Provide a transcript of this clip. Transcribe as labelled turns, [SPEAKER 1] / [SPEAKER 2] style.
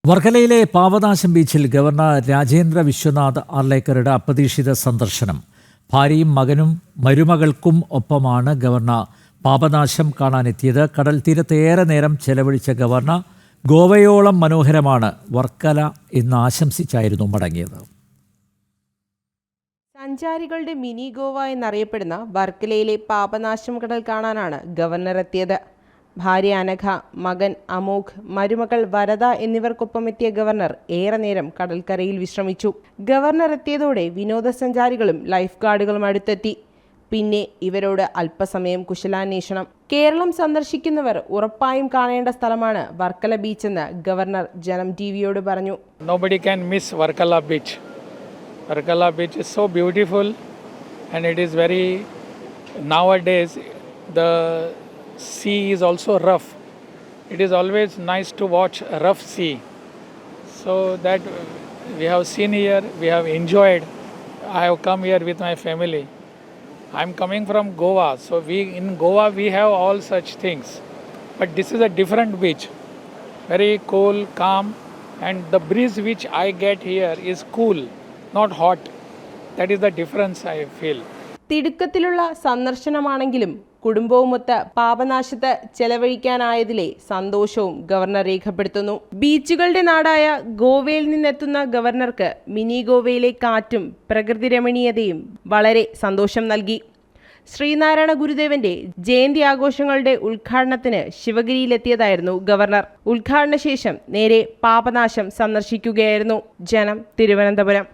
[SPEAKER 1] വർക്കലയിലെ പാപനാശം ബീച്ചിൽ ഗവർണർ രാജേന്ദ്ര വിശ്വനാഥ് ആർലേക്കറുടെ അപ്രതീക്ഷിത സന്ദർശനം. ഭാര്യയും മകനും മരുമകൾക്കും ഒപ്പമാണ് ഗവർണർ പാപനാശം കാണാനെത്തിയത്. കടൽ തീരത്ത് ഏറെ നേരം ചെലവഴിച്ച ഗവർണർ ഗോവയോളം മനോഹരമാണ് വർക്കല എന്ന് ആശംസിച്ചായിരുന്നു മടങ്ങിയത്.
[SPEAKER 2] സഞ്ചാരികളുടെ മിനി ഗോവ എന്നറിയപ്പെടുന്ന വർക്കലയിലെ പാപനാശം കടൽ കാണാനാണ് ഗവർണർ എത്തിയത്. ഭാര്യ അനഘ, മകൻ അമോഘ്, മരുമകൾ വരദ എന്നിവർക്കൊപ്പം എത്തിയ ഗവർണർ ഏറെ നേരം കടൽക്കരയിൽ വിശ്രമിച്ചു. ഗവർണർ എത്തിയതോടെ വിനോദസഞ്ചാരികളും ലൈഫ് ഗാർഡുകളും അടുത്തെത്തി. പിന്നെ ഇവരോട് അല്പസമയം കുശലാന്വേഷണം. കേരളം സന്ദർശിക്കുന്നവർ ഉറപ്പായും കാണേണ്ട സ്ഥലമാണ് വർക്കല ബീച്ച് എന്ന് ഗവർണർ ജനം ടിവിയോട് പറഞ്ഞു.
[SPEAKER 3] Nobody can miss Varkala beach. Varkala beach is so beautiful and it is very, nowadays the sea is also rough. It is always nice to watch a rough sea. So that we have seen here, we have enjoyed. I have come here with my family. I am coming from Goa, so in Goa we have all such things. But this is a different beach, very cool, calm, and the breeze which I get here is cool, not hot. That is the difference I feel.
[SPEAKER 2] തിടുക്കത്തിലുള്ള സന്ദർശനമാണെങ്കിലും കുടുംബവുമൊത്ത് പാപനാശത്ത് ചെലവഴിക്കാനായതിലെ സന്തോഷവും governor രേഖപ്പെടുത്തുന്നു. ബീച്ചുകളുടെ നാടായ ഗോവയിൽ നിന്നെത്തുന്ന ഗവർണർക്ക് mini ഗോവയിലെ കാറ്റും പ്രകൃതി രമണീയതയും വളരെ സന്തോഷം നൽകി. ശ്രീനാരായണ ഗുരുദേവന്റെ ജയന്തി ആഘോഷങ്ങളുടെ ഉദ്ഘാടനത്തിന് ശിവഗിരിയിലെത്തിയതായിരുന്നു ഗവർണർ. ഉദ്ഘാടന ശേഷം നേരെ പാപനാശം സന്ദർശിക്കുകയായിരുന്നു. ജനം, തിരുവനന്തപുരം.